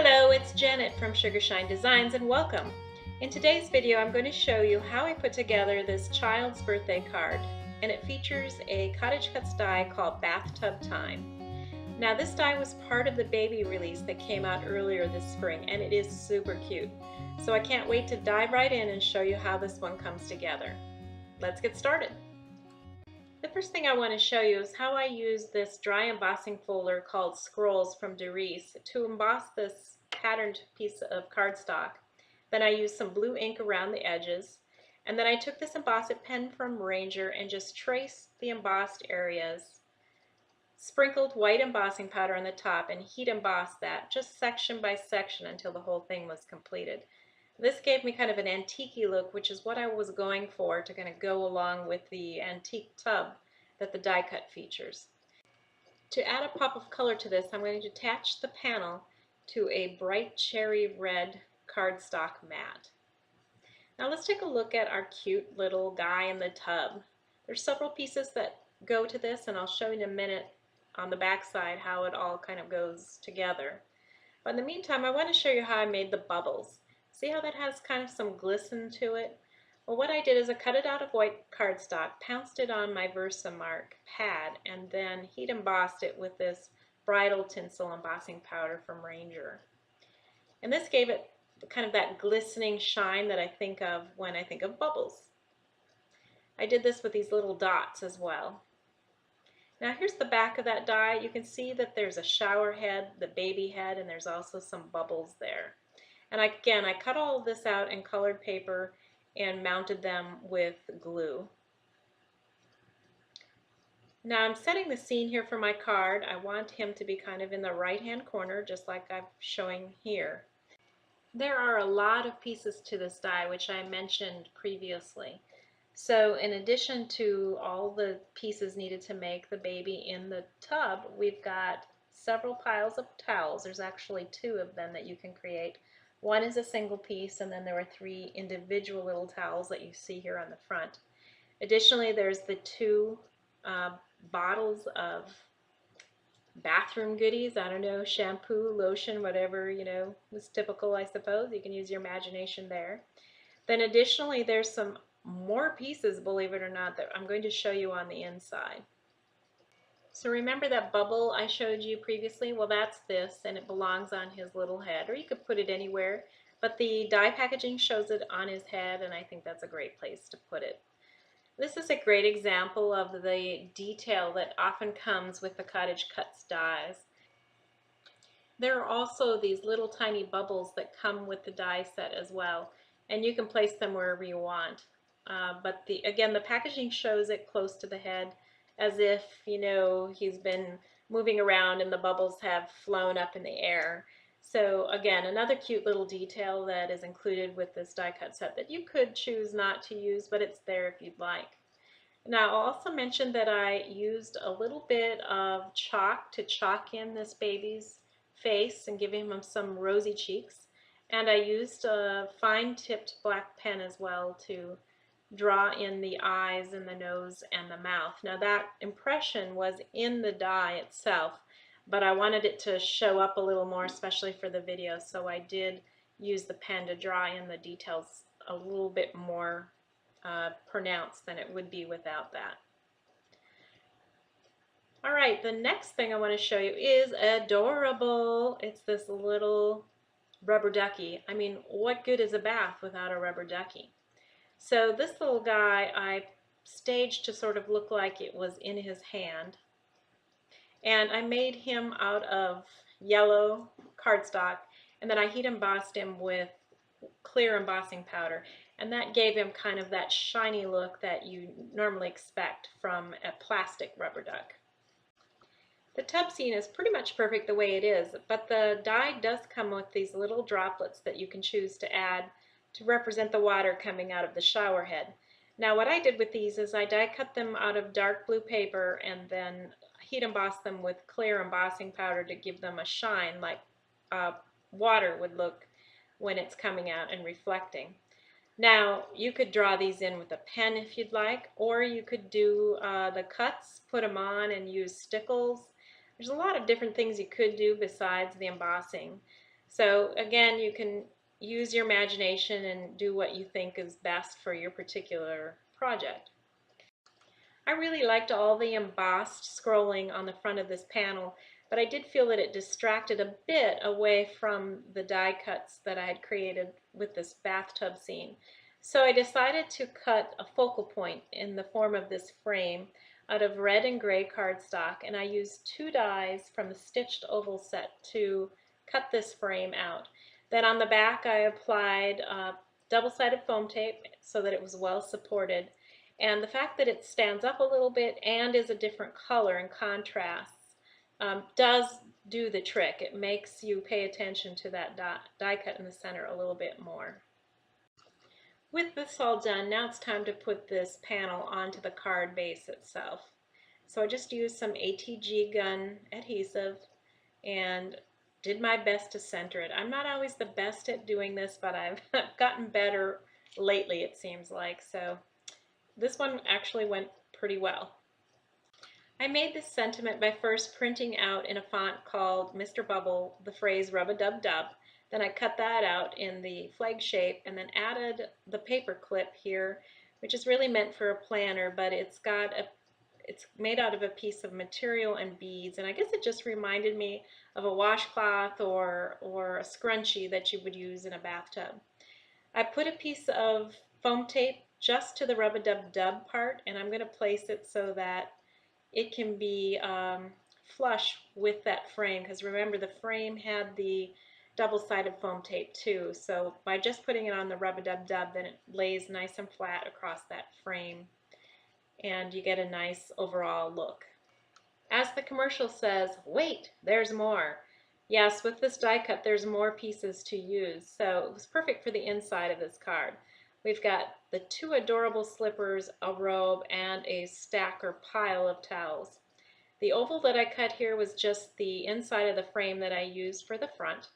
Hello, it's Janet from Sugarshine Designs and welcome. In today's video I'm going to show you how I put together this child's birthday card, and it features a CottageCutz die called Bathtub Time. Now this die was part of the baby release that came out earlier this spring, and it is super cute. So I can't wait to dive right in and show you how this one comes together. Let's get started. The first thing I want to show you is how I use this dry embossing folder called Scrolls from Derice to emboss this patterned piece of cardstock. Then I used some blue ink around the edges, and then I took this embossed pen from Ranger and just traced the embossed areas, sprinkled white embossing powder on the top, and heat embossed that just section by section until the whole thing was completed. This gave me kind of an antique-y look, which is what I was going for to kind of go along with the antique tub that the die cut features. To add a pop of color to this, I'm going to attach the panel to a bright cherry red cardstock mat. Now let's take a look at our cute little guy in the tub. There's several pieces that go to this, and I'll show you in a minute on the back side how it all kind of goes together. But in the meantime, I want to show you how I made the bubbles. See how that has kind of some glisten to it? Well, what I did is I cut it out of white cardstock, pounced it on my Versamark pad, and then heat embossed it with this bridal tinsel embossing powder from Ranger. And this gave it kind of that glistening shine that I think of when I think of bubbles. I did this with these little dots as well. Now here's the back of that die. You can see that there's a shower head, the baby head, and there's also some bubbles there. And again, I cut all of this out in colored paper and mounted them with glue. Now I'm setting the scene here for my card. I want him to be kind of in the right-hand corner, just like I'm showing here. There are a lot of pieces to this die, which I mentioned previously. So in addition to all the pieces needed to make the baby in the tub, we've got several piles of towels. There's actually 2 of them that you can create. One is a single piece, and then there are 3 individual little towels that you see here on the front. Additionally, there's the 2 bottles of bathroom goodies. I don't know, shampoo, lotion, whatever, is typical, I suppose. You can use your imagination there. Then additionally, there's some more pieces, believe it or not, that I'm going to show you on the inside. So remember that bubble I showed you previously? Well, that's this, and it belongs on his little head, or you could put it anywhere, but the die packaging shows it on his head, and I think that's a great place to put it. This is a great example of the detail that often comes with the CottageCutz dies. There are also these little tiny bubbles that come with the die set as well, and you can place them wherever you want. But again, the packaging shows it close to the head, as if, he's been moving around and the bubbles have flown up in the air. So again, another cute little detail that is included with this die cut set that you could choose not to use, but it's there if you'd like. Now I'll also mention that I used a little bit of chalk to chalk in this baby's face and give him some rosy cheeks. And I used a fine-tipped black pen as well to draw in the eyes and the nose and the mouth. Now that impression was in the die itself, but I wanted it to show up a little more, especially for the video, so I did use the pen to draw in the details a little bit more pronounced than it would be without that. Alright, the next thing I want to show you is adorable. It's this little rubber ducky. I mean, what good is a bath without a rubber ducky? So this little guy I staged to sort of look like it was in his hand, and I made him out of yellow cardstock, and then I heat embossed him with clear embossing powder, and that gave him kind of that shiny look that you normally expect from a plastic rubber duck. The tub scene is pretty much perfect the way it is, but the die does come with these little droplets that you can choose to add to represent the water coming out of the shower head. Now what I did with these is I die cut them out of dark blue paper and then heat embossed them with clear embossing powder to give them a shine like water would look when it's coming out and reflecting. Now you could draw these in with a pen if you'd like, or you could do the cuts, put them on and use stickles. There's a lot of different things you could do besides the embossing. So again, you can use your imagination and do what you think is best for your particular project. I really liked all the embossed scrolling on the front of this panel, but I did feel that it distracted a bit away from the die cuts that I had created with this bathtub scene. So I decided to cut a focal point in the form of this frame out of red and gray cardstock, and I used 2 dies from the stitched oval set to cut this frame out. Then on the back I applied double-sided foam tape so that it was well supported. And the fact that it stands up a little bit and is a different color and contrasts does do the trick. It makes you pay attention to that die cut in the center a little bit more. With this all done, now it's time to put this panel onto the card base itself. So I just used some ATG gun adhesive and did my best to center it. I'm not always the best at doing this, but I've gotten better lately, it seems like. So this one actually went pretty well. I made this sentiment by first printing out in a font called Mr. Bubble the phrase rub-a-dub-dub. Then I cut that out in the flag shape and then added the paper clip here, which is really meant for a planner, but it's made out of a piece of material and beads, and I guess it just reminded me of a washcloth or a scrunchie that you would use in a bathtub. I put a piece of foam tape just to the rub-a-dub-dub part, and I'm going to place it so that it can be flush with that frame, because remember the frame had the double-sided foam tape too, so by just putting it on the rub-a-dub-dub, then it lays nice and flat across that frame and you get a nice overall look. As the commercial says, wait, there's more. Yes, with this die cut there's more pieces to use, so it was perfect for the inside of this card. We've got the 2 adorable slippers, a robe, and a stack or pile of towels. The oval that I cut here was just the inside of the frame that I used for the front.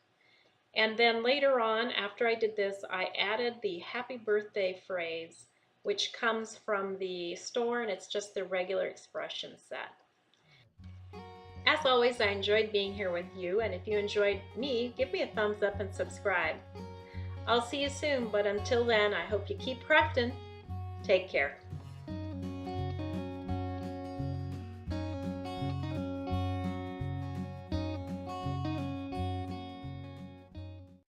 And then later on, after I did this, I added the happy birthday phrase, which comes from the store, and it's just the regular expression set. As always, I enjoyed being here with you, and if you enjoyed me, give me a thumbs up and subscribe. I'll see you soon, but until then, I hope you keep crafting. Take care.